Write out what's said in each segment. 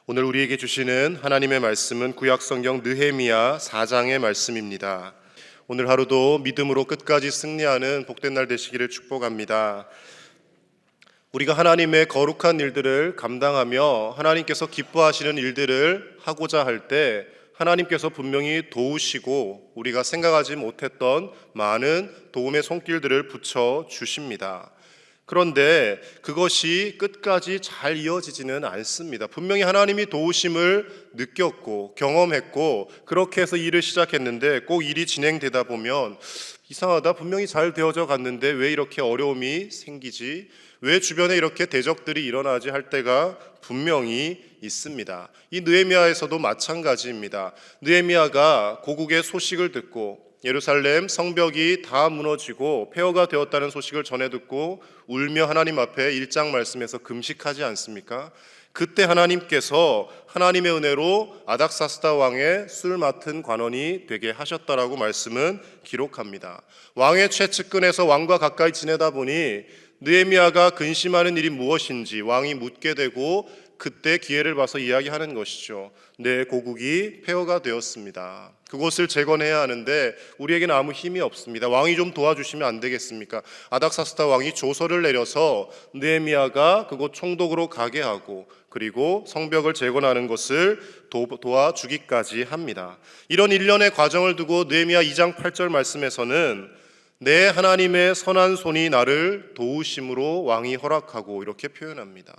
오늘 우리에게 주시는 하나님의 말씀은 구약성경 느헤미야 4장의 말씀입니다. 오늘 하루도 믿음으로 끝까지 승리하는 복된 날 되시기를 축복합니다. 우리가 하나님의 거룩한 일들을 감당하며 하나님께서 기뻐하시는 일들을 하고자 할 때 하나님께서 분명히 도우시고 우리가 생각하지 못했던 많은 도움의 손길들을 붙여 주십니다. 그런데 그것이 끝까지 잘 이어지지는 않습니다. 분명히 하나님이 도우심을 느꼈고 경험했고 그렇게 해서 일을 시작했는데 꼭 일이 진행되다 보면 이상하다, 분명히 잘 되어져 갔는데 왜 이렇게 어려움이 생기지? 왜 주변에 이렇게 대적들이 일어나지 할 때가 분명히 있습니다. 이 느헤미야에서도 마찬가지입니다. 느헤미야가 고국의 소식을 듣고 예루살렘 성벽이 다 무너지고 폐허가 되었다는 소식을 전해 듣고 울며 하나님 앞에 1장 말씀에서 금식하지 않습니까? 그때 하나님께서 하나님의 은혜로 아닥사스다 왕의 술 맡은 관원이 되게 하셨다라고 말씀은 기록합니다. 왕의 최측근에서 왕과 가까이 지내다 보니 느헤미야가 근심하는 일이 무엇인지 왕이 묻게 되고 그때 기회를 봐서 이야기하는 것이죠. 내 고국이 폐허가 되었습니다. 그곳을 재건해야 하는데 우리에게는 아무 힘이 없습니다. 왕이 좀 도와주시면 안 되겠습니까? 아닥사스다 왕이 조서를 내려서 느헤미야가 그곳 총독으로 가게 하고 그리고 성벽을 재건하는 것을 도와주기까지 합니다. 이런 일련의 과정을 두고 느헤미야 2장 8절 말씀에서는 내 하나님의 선한 손이 나를 도우심으로 왕이 허락하고 이렇게 표현합니다.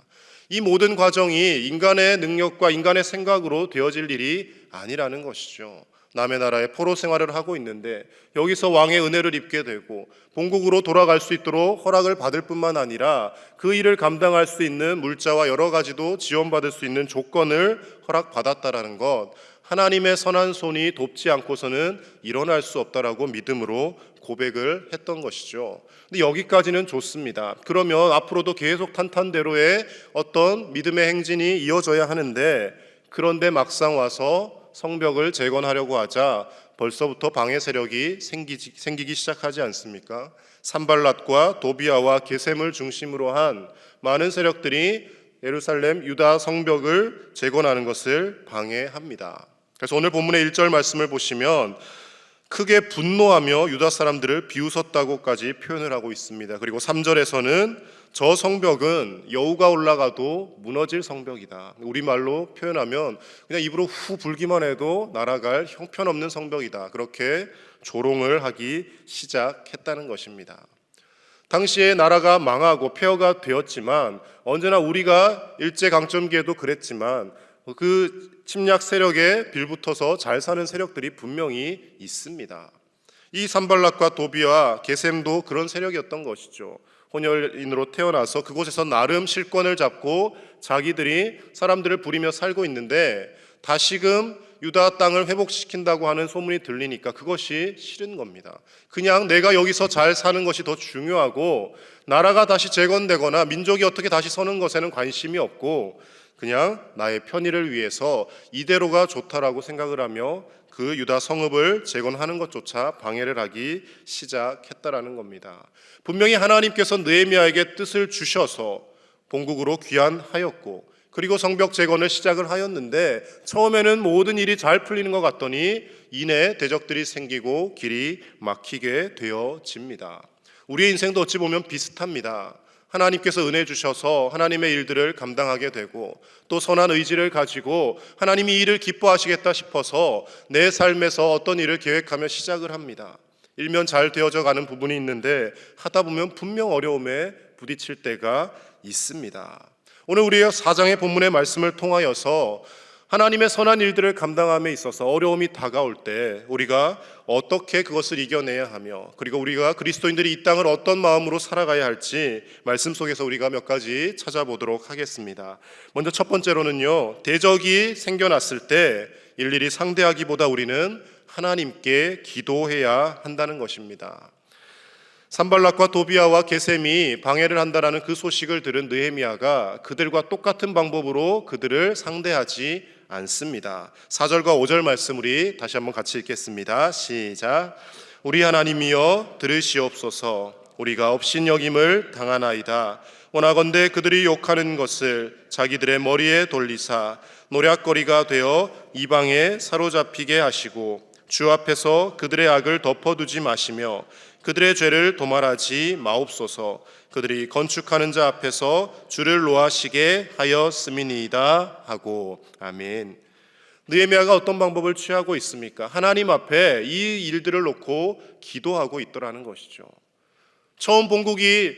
이 모든 과정이 인간의 능력과 인간의 생각으로 되어질 일이 아니라는 것이죠. 남의 나라에 포로 생활을 하고 있는데 여기서 왕의 은혜를 입게 되고 본국으로 돌아갈 수 있도록 허락을 받을 뿐만 아니라 그 일을 감당할 수 있는 물자와 여러 가지도 지원받을 수 있는 조건을 허락받았다라는 것, 하나님의 선한 손이 돕지 않고서는 일어날 수 없다라고 믿음으로 고백을 했던 것이죠. 근데 여기까지는 좋습니다. 그러면 앞으로도 계속 탄탄대로의 어떤 믿음의 행진이 이어져야 하는데, 그런데 막상 와서 성벽을 재건하려고 하자 벌써부터 방해 세력이 생기기 시작하지 않습니까? 산발랏과 도비아와 게셈을 중심으로 한 많은 세력들이 예루살렘 유다 성벽을 재건하는 것을 방해합니다. 그래서 오늘 본문의 1절 말씀을 보시면 크게 분노하며 유다 사람들을 비웃었다고까지 표현을 하고 있습니다. 그리고 3절에서는 저 성벽은 여우가 올라가도 무너질 성벽이다. 우리말로 표현하면 그냥 입으로 후 불기만 해도 날아갈 형편없는 성벽이다. 그렇게 조롱을 하기 시작했다는 것입니다. 당시에 나라가 망하고 폐허가 되었지만 언제나 우리가 일제강점기에도 그랬지만 그 침략 세력에 빌붙어서 잘 사는 세력들이 분명히 있습니다. 이 산발랏과 도비와 게셈도 그런 세력이었던 것이죠. 혼혈인으로 태어나서 그곳에서 나름 실권을 잡고 자기들이 사람들을 부리며 살고 있는데 다시금 유다 땅을 회복시킨다고 하는 소문이 들리니까 그것이 싫은 겁니다. 그냥 내가 여기서 잘 사는 것이 더 중요하고 나라가 다시 재건되거나 민족이 어떻게 다시 서는 것에는 관심이 없고 그냥 나의 편의를 위해서 이대로가 좋다라고 생각을 하며 그 유다 성읍을 재건하는 것조차 방해를 하기 시작했다라는 겁니다. 분명히 하나님께서 느헤미야에게 뜻을 주셔서 본국으로 귀환하였고 그리고 성벽 재건을 시작을 하였는데 처음에는 모든 일이 잘 풀리는 것 같더니 이내 대적들이 생기고 길이 막히게 되어집니다. 우리의 인생도 어찌 보면 비슷합니다. 하나님께서 은혜 주셔서 하나님의 일들을 감당하게 되고 또 선한 의지를 가지고 하나님이 이 일을 기뻐하시겠다 싶어서 내 삶에서 어떤 일을 계획하며 시작을 합니다. 일면 잘 되어져 가는 부분이 있는데 하다 보면 분명 어려움에 부딪힐 때가 있습니다. 오늘 우리의 4장의 본문의 말씀을 통하여서 하나님의 선한 일들을 감당함에 있어서 어려움이 다가올 때 우리가 어떻게 그것을 이겨내야 하며 그리고 우리가 그리스도인들이 이 땅을 어떤 마음으로 살아가야 할지 말씀 속에서 우리가 몇 가지 찾아보도록 하겠습니다. 먼저 첫 번째로는요, 대적이 생겨났을 때 일일이 상대하기보다 우리는 하나님께 기도해야 한다는 것입니다. 산발랏과 도비아와 게셈이 방해를 한다라는 그 소식을 들은 느헤미야가 그들과 똑같은 방법으로 그들을 상대하지 않습니다. 4절과 5절 말씀 우리 다시 한번 같이 읽겠습니다. 시작. 우리 하나님이여 들으시옵소서. 우리가 업신여김을 당하나이다. 원하건대 그들이 욕하는 것을 자기들의 머리에 돌리사 노략거리가 되어 이방에 사로잡히게 하시고 주 앞에서 그들의 악을 덮어두지 마시며 그들의 죄를 도말하지 마옵소서. 그들이 건축하는 자 앞에서 주를 노하시게 하였음이니이다 하고. 아멘. 느헤미야가 어떤 방법을 취하고 있습니까? 하나님 앞에 이 일들을 놓고 기도하고 있더라는 것이죠. 처음 본국이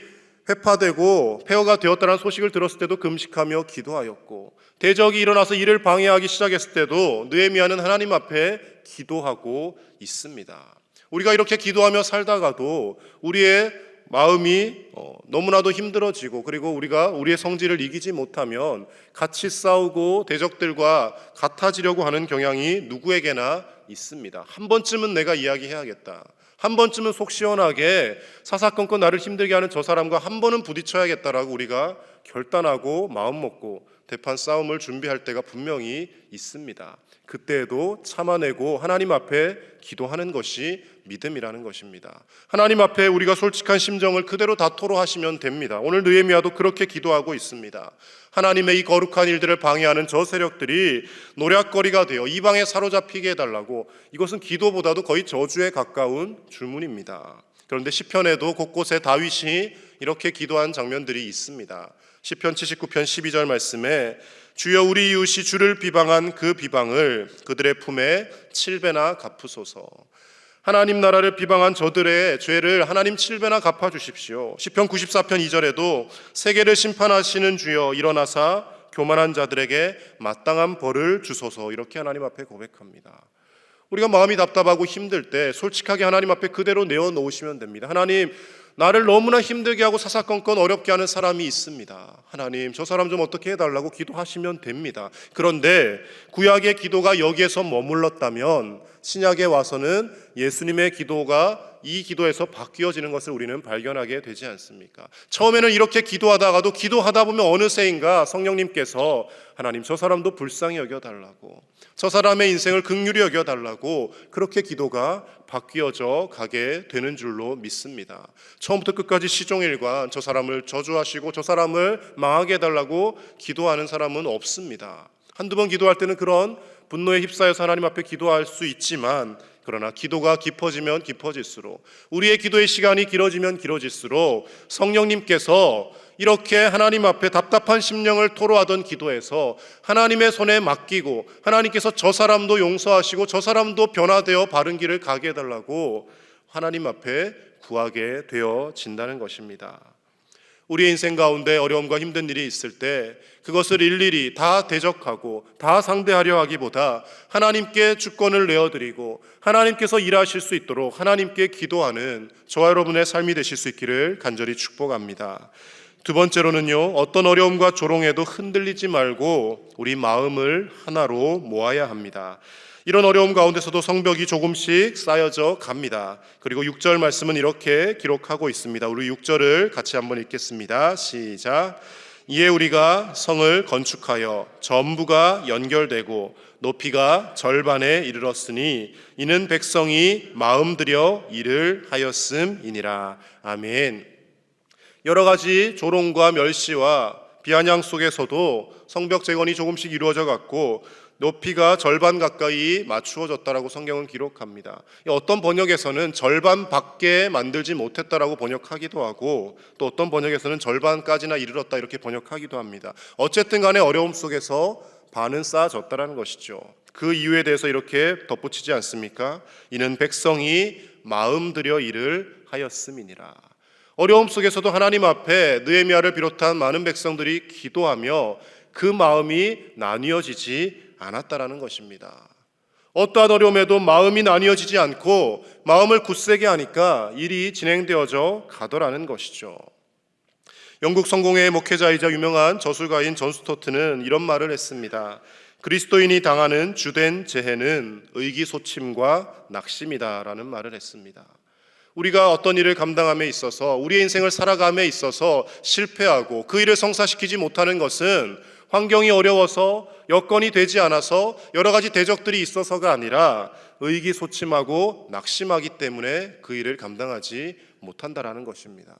회파되고 폐허가 되었다는 소식을 들었을 때도 금식하며 기도하였고, 대적이 일어나서 이를 방해하기 시작했을 때도 느헤미야는 하나님 앞에 기도하고 있습니다. 우리가 이렇게 기도하며 살다가도 우리의 마음이 너무나도 힘들어지고, 그리고 우리가 우리의 성질을 이기지 못하면 같이 싸우고 대적들과 같아지려고 하는 경향이 누구에게나 있습니다. 한 번쯤은 내가 이야기해야겠다, 한 번쯤은 속 시원하게 사사건건 나를 힘들게 하는 저 사람과 한 번은 부딪혀야겠다라고 우리가 결단하고 마음먹고 대판 싸움을 준비할 때가 분명히 있습니다. 그때에도 참아내고 하나님 앞에 기도하는 것이 믿음이라는 것입니다. 하나님 앞에 우리가 솔직한 심정을 그대로 다 토로하시면 됩니다. 오늘 느헤미야도 그렇게 기도하고 있습니다. 하나님의 이 거룩한 일들을 방해하는 저 세력들이 노략거리가 되어 이방에 사로잡히게 해달라고, 이것은 기도보다도 거의 저주에 가까운 주문입니다. 그런데 시편에도 곳곳에 다윗이 이렇게 기도한 장면들이 있습니다. 시편 79편 12절 말씀에 주여 우리 이웃이 주를 비방한 그 비방을 그들의 품에 7배나 갚으소서. 하나님 나라를 비방한 저들의 죄를 하나님 7배나 갚아주십시오. 시편 94편 2절에도 세계를 심판하시는 주여 일어나사 교만한 자들에게 마땅한 벌을 주소서. 이렇게 하나님 앞에 고백합니다. 우리가 마음이 답답하고 힘들 때 솔직하게 하나님 앞에 그대로 내어놓으시면 됩니다. 하나님, 나를 너무나 힘들게 하고 사사건건 어렵게 하는 사람이 있습니다. 하나님, 저 사람 좀 어떻게 해달라고 기도하시면 됩니다. 그런데 구약의 기도가 여기에서 머물렀다면 신약에 와서는 예수님의 기도가 이 기도에서 바뀌어지는 것을 우리는 발견하게 되지 않습니까? 처음에는 이렇게 기도하다가도 기도하다 보면 어느새인가 성령님께서 하나님, 저 사람도 불쌍히 여겨달라고, 저 사람의 인생을 긍휼히 여겨달라고, 그렇게 기도가 바뀌어져 가게 되는 줄로 믿습니다. 처음부터 끝까지 시종일관 저 사람을 저주하시고 저 사람을 망하게 해달라고 기도하는 사람은 없습니다. 한두 번 기도할 때는 그런 분노에 휩싸여서 하나님 앞에 기도할 수 있지만, 그러나 기도가 깊어지면 깊어질수록, 우리의 기도의 시간이 길어지면 길어질수록 성령님께서 이렇게 하나님 앞에 답답한 심령을 토로하던 기도에서 하나님의 손에 맡기고 하나님께서 저 사람도 용서하시고 저 사람도 변화되어 바른 길을 가게 해달라고 하나님 앞에 구하게 되어진다는 것입니다. 우리의 인생 가운데 어려움과 힘든 일이 있을 때 그것을 일일이 다 대적하고 다 상대하려 하기보다 하나님께 주권을 내어드리고 하나님께서 일하실 수 있도록 하나님께 기도하는 저와 여러분의 삶이 되실 수 있기를 간절히 축복합니다. 두 번째로는요, 어떤 어려움과 조롱에도 흔들리지 말고 우리 마음을 하나로 모아야 합니다. 이런 어려움 가운데서도 성벽이 조금씩 쌓여져 갑니다. 그리고 6절 말씀은 이렇게 기록하고 있습니다. 우리 6절을 같이 한번 읽겠습니다. 시작. 이에 우리가 성을 건축하여 전부가 연결되고 높이가 절반에 이르렀으니 이는 백성이 마음 들여 일을 하였음이니라. 아멘. 여러 가지 조롱과 멸시와 비아냥 속에서도 성벽 재건이 조금씩 이루어져 갔고 높이가 절반 가까이 맞추어졌다라고 성경은 기록합니다. 어떤 번역에서는 절반밖에 만들지 못했다라고 번역하기도 하고, 또 어떤 번역에서는 절반까지나 이르렀다 이렇게 번역하기도 합니다. 어쨌든 간에 어려움 속에서 반은 쌓아졌다라는 것이죠. 그 이유에 대해서 이렇게 덧붙이지 않습니까? 이는 백성이 마음 들여 일을 하였음이니라. 어려움 속에서도 하나님 앞에 느헤미야를 비롯한 많은 백성들이 기도하며 그 마음이 나뉘어지지 않았다라는 것입니다. 어떠한 어려움에도 마음이 나뉘어지지 않고 마음을 굳세게 하니까 일이 진행되어져 가더라는 것이죠. 영국 성공회의 목회자이자 유명한 저술가인 존 스토트는 이런 말을 했습니다. 그리스도인이 당하는 주된 재해는 의기소침과 낙심이다 라는 말을 했습니다. 우리가 어떤 일을 감당함에 있어서, 우리의 인생을 살아감에 있어서 실패하고 그 일을 성사시키지 못하는 것은 환경이 어려워서, 여건이 되지 않아서, 여러 가지 대적들이 있어서가 아니라 의기소침하고 낙심하기 때문에 그 일을 감당하지 못한다라는 것입니다.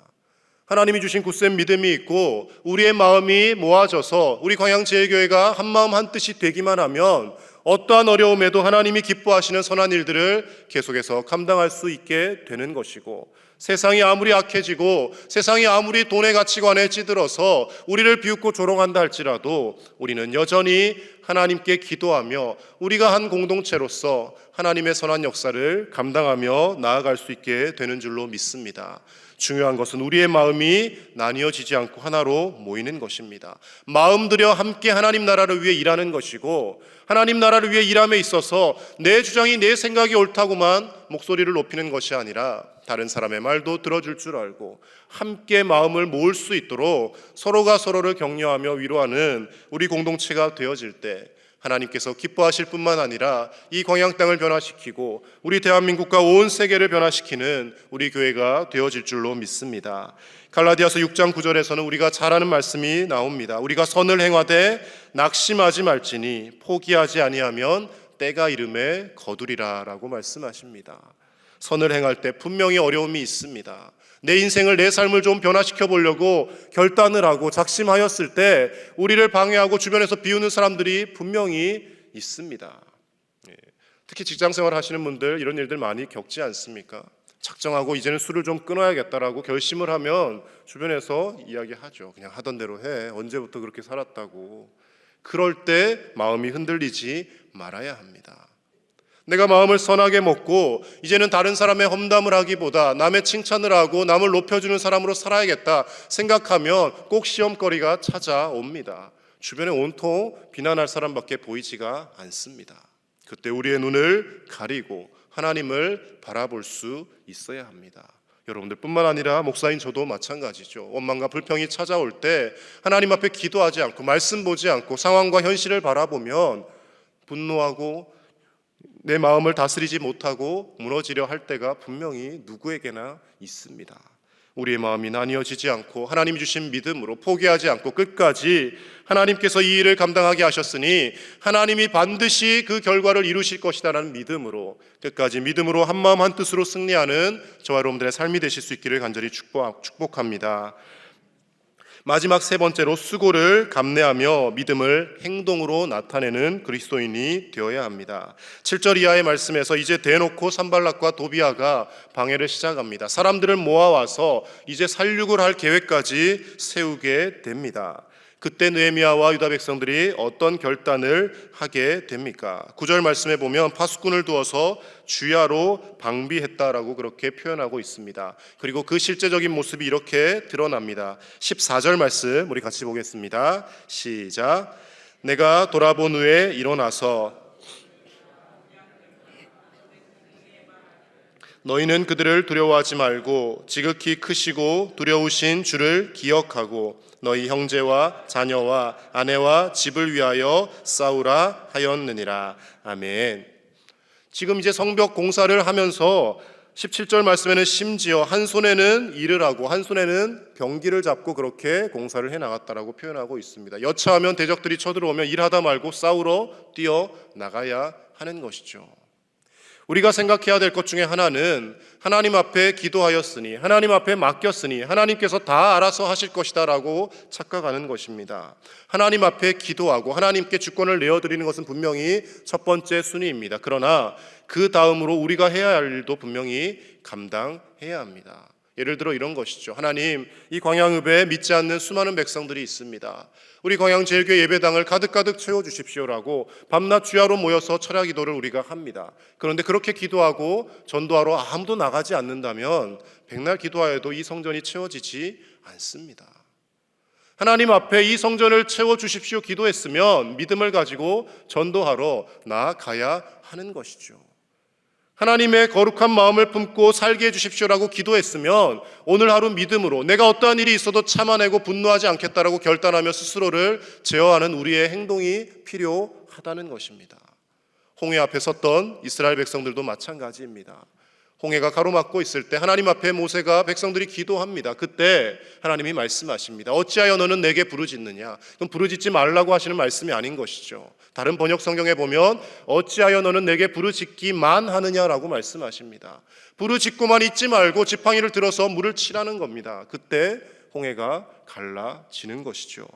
하나님이 주신 굳센 믿음이 있고 우리의 마음이 모아져서 우리 광양제일교회가 한마음 한뜻이 되기만 하면 어떠한 어려움에도 하나님이 기뻐하시는 선한 일들을 계속해서 감당할 수 있게 되는 것이고, 세상이 아무리 악해지고 세상이 아무리 돈의 가치관에 찌들어서 우리를 비웃고 조롱한다 할지라도 우리는 여전히 하나님께 기도하며 우리가 한 공동체로서 하나님의 선한 역사를 감당하며 나아갈 수 있게 되는 줄로 믿습니다. 중요한 것은 우리의 마음이 나뉘어지지 않고 하나로 모이는 것입니다. 마음 들여 함께 하나님 나라를 위해 일하는 것이고, 하나님 나라를 위해 일함에 있어서 내 주장이 내 생각이 옳다고만 목소리를 높이는 것이 아니라 다른 사람의 말도 들어줄 줄 알고 함께 마음을 모을 수 있도록 서로가 서로를 격려하며 위로하는 우리 공동체가 되어질 때 하나님께서 기뻐하실 뿐만 아니라 이 광양 땅을 변화시키고 우리 대한민국과 온 세계를 변화시키는 우리 교회가 되어질 줄로 믿습니다. 갈라디아서 6장 9절에서는 우리가 잘 아는 말씀이 나옵니다. 우리가 선을 행하되 낙심하지 말지니 포기하지 아니하면 때가 이름에 거두리라 라고 말씀하십니다. 선을 행할 때 분명히 어려움이 있습니다. 내 인생을, 내 삶을 좀 변화시켜 보려고 결단을 하고 작심하였을 때 우리를 방해하고 주변에서 비우는 사람들이 분명히 있습니다. 특히 직장생활 하시는 분들 이런 일들 많이 겪지 않습니까? 작정하고 이제는 술을 좀 끊어야겠다라고 결심을 하면 주변에서 이야기하죠. 그냥 하던 대로 해. 언제부터 그렇게 살았다고. 그럴 때 마음이 흔들리지 말아야 합니다. 내가 마음을 선하게 먹고 이제는 다른 사람의 험담을 하기보다 남의 칭찬을 하고 남을 높여주는 사람으로 살아야겠다 생각하면 꼭 시험거리가 찾아옵니다. 주변에 온통 비난할 사람밖에 보이지가 않습니다. 그때 우리의 눈을 가리고 하나님을 바라볼 수 있어야 합니다. 여러분들 뿐만 아니라 목사인 저도 마찬가지죠. 원망과 불평이 찾아올 때 하나님 앞에 기도하지 않고 말씀 보지 않고 상황과 현실을 바라보면 분노하고 내 마음을 다스리지 못하고 무너지려 할 때가 분명히 누구에게나 있습니다. 우리의 마음이 나뉘어지지 않고 하나님이 주신 믿음으로 포기하지 않고 끝까지 하나님께서 이 일을 감당하게 하셨으니 하나님이 반드시 그 결과를 이루실 것이다라는 믿음으로 끝까지 믿음으로 한마음 한뜻으로 승리하는 저와 여러분들의 삶이 되실 수 있기를 간절히 축복합니다. 마지막 세 번째로 수고를 감내하며 믿음을 행동으로 나타내는 그리스도인이 되어야 합니다. 7절 이하의 말씀에서 이제 대놓고 산발락과 도비아가 방해를 시작합니다. 사람들을 모아와서 이제 살육을 할 계획까지 세우게 됩니다. 그때 느헤미야와 유다 백성들이 어떤 결단을 하게 됩니까? 9절 말씀에 보면 파수꾼을 두어서 주야로 방비했다라고 그렇게 표현하고 있습니다. 그리고 그 실제적인 모습이 이렇게 드러납니다. 14절 말씀 우리 같이 보겠습니다. 시작. 내가 돌아본 후에 일어나서 너희는 그들을 두려워하지 말고 지극히 크시고 두려우신 주를 기억하고 너희 형제와 자녀와 아내와 집을 위하여 싸우라 하였느니라. 아멘. 지금 이제 성벽 공사를 하면서 17절 말씀에는 심지어 한 손에는 일을 하고 한 손에는 병기를 잡고 그렇게 공사를 해나갔다라고 표현하고 있습니다. 여차하면 대적들이 쳐들어오면 일하다 말고 싸우러 뛰어나가야 하는 것이죠. 우리가 생각해야 될 것 중에 하나는 하나님 앞에 기도하였으니 하나님 앞에 맡겼으니 하나님께서 다 알아서 하실 것이다 라고 착각하는 것입니다. 하나님 앞에 기도하고 하나님께 주권을 내어드리는 것은 분명히 첫 번째 순위입니다. 그러나 그 다음으로 우리가 해야 할 일도 분명히 감당해야 합니다. 예를 들어 이런 것이죠. 하나님, 이 광양읍에 믿지 않는 수많은 백성들이 있습니다. 우리 광양제일교회 예배당을 가득가득 채워주십시오라고 밤낮 주야로 모여서 철야 기도를 우리가 합니다. 그런데 그렇게 기도하고 전도하러 아무도 나가지 않는다면 백날 기도하여도 이 성전이 채워지지 않습니다. 하나님 앞에 이 성전을 채워주십시오 기도했으면 믿음을 가지고 전도하러 나아가야 하는 것이죠. 하나님의 거룩한 마음을 품고 살게 해주십시오라고 기도했으면 오늘 하루 믿음으로 내가 어떠한 일이 있어도 참아내고 분노하지 않겠다라고 결단하며 스스로를 제어하는 우리의 행동이 필요하다는 것입니다. 홍해 앞에 섰던 이스라엘 백성들도 마찬가지입니다. 홍해가 가로막고 있을 때 하나님 앞에 모세가 백성들이 기도합니다. 그때 하나님이 말씀하십니다. 어찌하여 너는 내게 부르짖느냐? 그럼 부르짖지 말라고 하시는 말씀이 아닌 것이죠. 다른 번역 성경에 보면 어찌하여 너는 내게 부르짖기만 하느냐라고 말씀하십니다. 부르짖고만 있지 말고 지팡이를 들어서 물을 치라는 겁니다. 그때 홍해가 갈라지는 것이죠.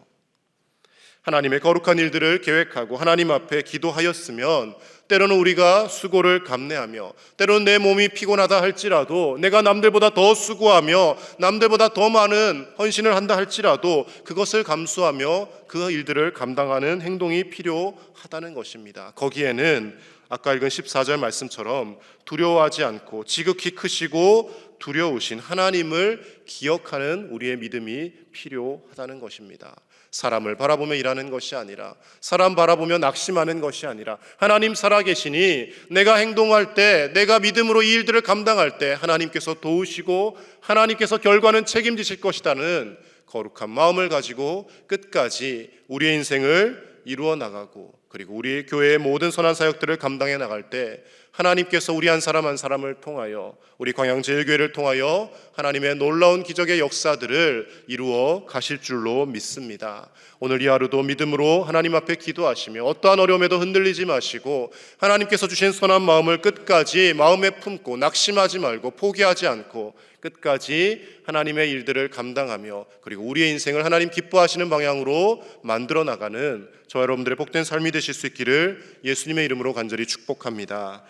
하나님의 거룩한 일들을 계획하고 하나님 앞에 기도하였으면 때로는 우리가 수고를 감내하며 때로는 내 몸이 피곤하다 할지라도 내가 남들보다 더 수고하며 남들보다 더 많은 헌신을 한다 할지라도 그것을 감수하며 그 일들을 감당하는 행동이 필요하다는 것입니다. 거기에는 아까 읽은 14절 말씀처럼 두려워하지 않고 지극히 크시고 두려우신 하나님을 기억하는 우리의 믿음이 필요하다는 것입니다. 사람을 바라보며 일하는 것이 아니라 사람 바라보며 낙심하는 것이 아니라 하나님 살아계시니 내가 행동할 때 내가 믿음으로 이 일들을 감당할 때 하나님께서 도우시고 하나님께서 결과는 책임지실 것이라는 거룩한 마음을 가지고 끝까지 우리의 인생을 이루어 나가고 그리고 우리 교회의 모든 선한 사역들을 감당해 나갈 때 하나님께서 우리 한 사람 한 사람을 통하여 우리 광양제일교회를 통하여 하나님의 놀라운 기적의 역사들을 이루어 가실 줄로 믿습니다. 오늘 이 하루도 믿음으로 하나님 앞에 기도하시며 어떠한 어려움에도 흔들리지 마시고 하나님께서 주신 선한 마음을 끝까지 마음에 품고 낙심하지 말고 포기하지 않고 끝까지 하나님의 일들을 감당하며 그리고 우리의 인생을 하나님 기뻐하시는 방향으로 만들어 나가는 저와 여러분들의 복된 삶이 되실 수 있기를 예수님의 이름으로 간절히 축복합니다.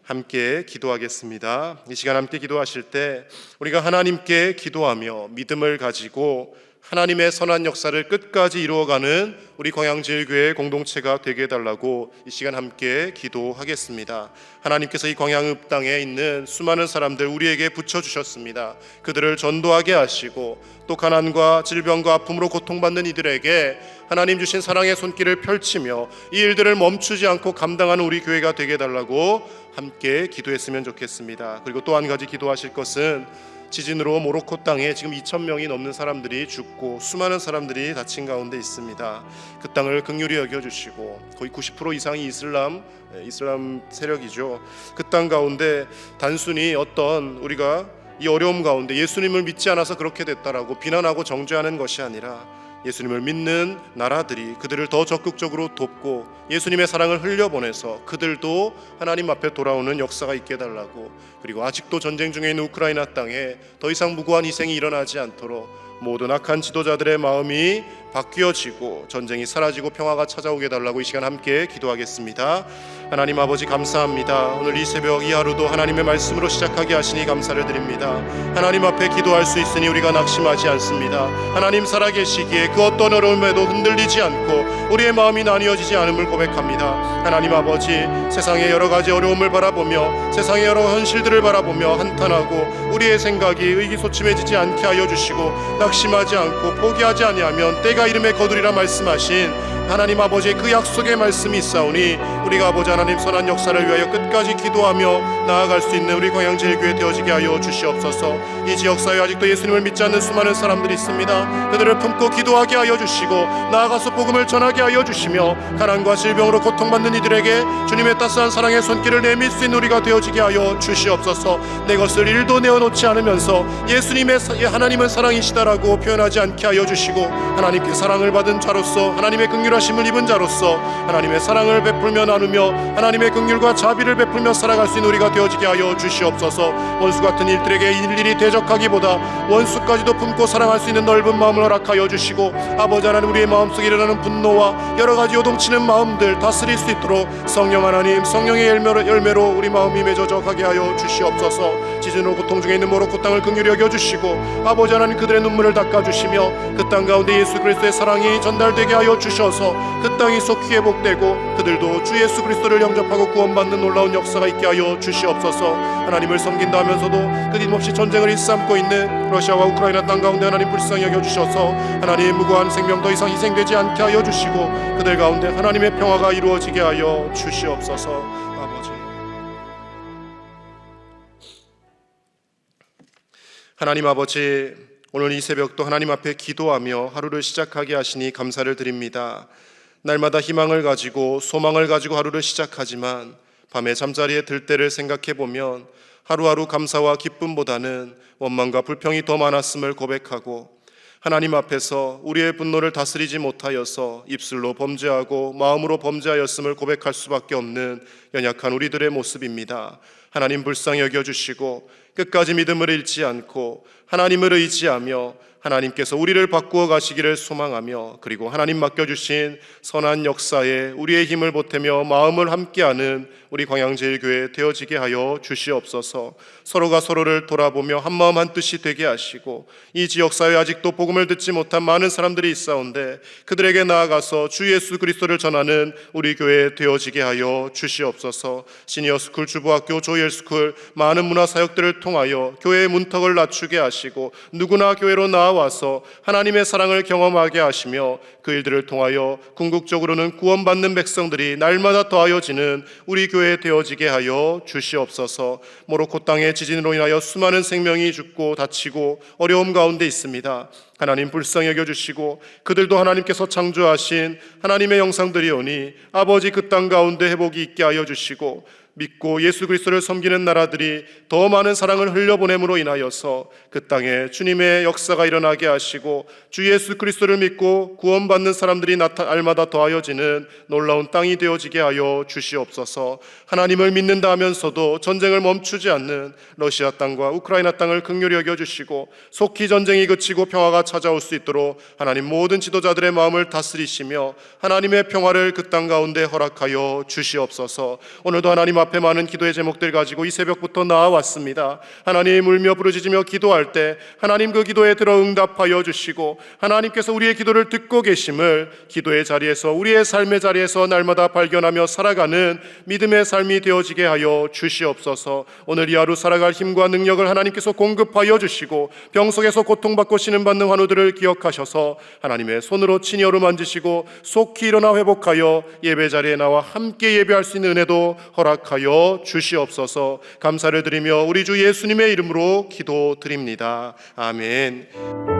함께 기도하겠습니다. 이 시간 함께 기도하실 때 우리가 하나님께 기도하며 믿음을 가지고 하나님의 선한 역사를 끝까지 이루어가는 우리 광양제일교회 공동체가 되게 해달라고 이 시간 함께 기도하겠습니다. 하나님께서 이 광양읍 땅에 있는 수많은 사람들 우리에게 붙여주셨습니다. 그들을 전도하게 하시고 또 가난과 질병과 아픔으로 고통받는 이들에게 하나님 주신 사랑의 손길을 펼치며 이 일들을 멈추지 않고 감당하는 우리 교회가 되게 해달라고 함께 기도했으면 좋겠습니다. 그리고 또 한 가지 기도하실 것은 지진으로 모로코 땅에 지금 2,000명이 넘는 사람들이 죽고 수많은 사람들이 다친 가운데 있습니다. 그 땅을 긍휼히 여겨주시고 거의 90% 이상이 이슬람 세력이죠. 그 땅 가운데 단순히 어떤 우리가 이 어려움 가운데 예수님을 믿지 않아서 그렇게 됐다라고 비난하고 정죄하는 것이 아니라 예수님을 믿는 나라들이 그들을 더 적극적으로 돕고 예수님의 사랑을 흘려보내서 그들도 하나님 앞에 돌아오는 역사가 있게 해달라고, 그리고 아직도 전쟁 중에 있는 우크라이나 땅에 더 이상 무고한 희생이 일어나지 않도록 모든 악한 지도자들의 마음이 바뀌어지고 전쟁이 사라지고 평화가 찾아오게 해달라고 이 시간 함께 기도하겠습니다. 하나님 아버지 감사합니다. 오늘 이 새벽 이 하루도 하나님의 말씀으로 시작하게 하시니 감사를 드립니다. 하나님 앞에 기도할 수 있으니 우리가 낙심하지 않습니다. 하나님 살아계시기에 그 어떤 어려움에도 흔들리지 않고 우리의 마음이 나뉘어지지 않음을 고백합니다. 하나님 아버지, 세상의 여러 가지 어려움을 바라보며 세상의 여러 현실들을 바라보며 한탄하고 우리의 생각이 의기소침해지지 않게 하여 주시고 낙심하지 않고 포기하지 아니하면 때가 이름에 거두리라 말씀하신 하나님 아버지의 그 약속의 말씀이 있사오니 우리가 아버지 하나님 선한 역사를 위하여 끝까지 기도하며 나아갈 수 있는 우리 광양제일교회 되어지게 하여 주시옵소서. 이 지역사회에 아직도 예수님을 믿지 않는 수많은 사람들이 있습니다. 그들을 품고 기도하게 하여 주시고 나아가서 복음을 전하게 하여 주시며 가난과 질병으로 고통받는 이들에게 주님의 따스한 사랑의 손길을 내밀 수 있는 우리가 되어지게 하여 주시옵소서. 내 것을 일도 내어놓지 않으면서 예수님의 하나님은 사랑이시다라고 표현하지 않게 하여 주시고 하나님께 사랑을 받은 자로서 하나님의 긍휼하심을 입은 자로서 하나님의 사랑을 베풀며 나누며 하나님의 긍휼과 자비를 베풀며 살아갈 수 있는 우리가 되어지게 하여 주시옵소서. 원수 같은 일들에게 일일이 대적하기보다 원수까지도 품고 사랑할 수 있는 넓은 마음을 허락하여 주시고 아버지 하나님, 우리의 마음속에 일어나는 분노와 여러 가지 요동치는 마음들 다스릴 수 있도록 성령 하나님, 성령의 열매로 우리 마음이 맺어져 가게 하여 주시옵소서. 지진으로 고통 중에 있는 모로코 땅을 긍휼히 여겨주시고 아버지 하나님, 그들의 눈물을 닦아주시며 그 땅 가운데 예수 그리스도의 사랑이 전달되게 하여 주셔서 그 땅이 속히 회복되고 그들도 주 예수 그리스도를 영접하고 구원받는 놀라운 역사가 있게 하여 주시옵소서. 하나님을 섬긴다 하면서도 끊임없이 전쟁을 일삼고 있는 러시아와 우크라이나 땅 가운데 하나님 불쌍히 여겨주셔서 하나님 무고한 생명 더 이상 희생되지 않게 하여 주시고 그들 가운데 하나님의 평화가 이루어지게 하여 주시옵소서. 아버지 하나님 아버지, 오늘 이 새벽도 하나님 앞에 기도하며 하루를 시작하게 하시니 감사를 드립니다. 날마다 희망을 가지고 소망을 가지고 하루를 시작하지만 밤에 잠자리에 들 때를 생각해 보면 하루하루 감사와 기쁨보다는 원망과 불평이 더 많았음을 고백하고 하나님 앞에서 우리의 분노를 다스리지 못하여서 입술로 범죄하고 마음으로 범죄하였음을 고백할 수밖에 없는 연약한 우리들의 모습입니다. 하나님 불쌍히 여겨주시고 끝까지 믿음을 잃지 않고 하나님을 의지하며 하나님께서 우리를 바꾸어 가시기를 소망하며, 그리고 하나님 맡겨주신 선한 역사에 우리의 힘을 보태며 마음을 함께하는 우리 광양제일교회 되어지게 하여 주시옵소서. 서로가 서로를 돌아보며 한마음 한뜻이 되게 하시고, 이 지역사회에 아직도 복음을 듣지 못한 많은 사람들이 있사온데 그들에게 나아가서 주 예수 그리스도를 전하는 우리 교회 되어지게 하여 주시옵소서. 시니어스쿨, 주부학교, 조엘스쿨, 많은 문화사역들을 통하여 교회의 문턱을 낮추게 하시고 누구나 교회로 나와서 하나님의 사랑을 경험하게 하시며, 그 일들을 통하여 궁극적으로는 구원받는 백성들이 날마다 더하여지는 우리 교회 되어지게 하여 주시옵소서. 모로코 땅의 지진으로 인하여 수많은 생명이 죽고 다치고 어려움 가운데 있습니다. 하나님 불쌍히 여겨주시고 그들도 하나님께서 창조하신 하나님의 형상들이오니 아버지 그 땅 가운데 회복이 있게 하여 주시고, 믿고 예수 그리스도를 섬기는 나라들이 더 많은 사랑을 흘려보냄으로 인하여서 그 땅에 주님의 역사가 일어나게 하시고, 주 예수 그리스도를 믿고 구원받는 사람들이 날마다 더하여지는 놀라운 땅이 되어지게 하여 주시옵소서. 하나님을 믿는다 하면서도 전쟁을 멈추지 않는 러시아 땅과 우크라이나 땅을 긍휼히 여겨주시고, 속히 전쟁이 그치고 평화가 찾아올 수 있도록 하나님 모든 지도자들의 마음을 다스리시며 하나님의 평화를 그 땅 가운데 허락하여 주시옵소서. 오늘도 하나님 앞에 많은 기도의 제목들 가지고 이 새벽부터 나와왔습니다. 하나님, 울며 부르짖으며 기도할 때 하나님 그 기도에 들어 응답하여 주시고, 하나님께서 우리의 기도를 듣고 계심을 기도의 자리에서, 우리의 삶의 자리에서 날마다 발견하며 살아가는 믿음의 삶이 되어지게 하여 주시옵소서. 오늘 이 하루 살아갈 힘과 능력을 하나님께서 공급하여 주시고, 병 속에서 고통받고 신음받는 환우들을 기억하셔서 하나님의 손으로 친히 어루만지시고 속히 일어나 회복하여 예배 자리에 나와 함께 예배할 수 있는 은혜도 허락하여 주시옵소서. 감사를 드리며 우리 주 예수님의 이름으로 기도드립니다. 아멘.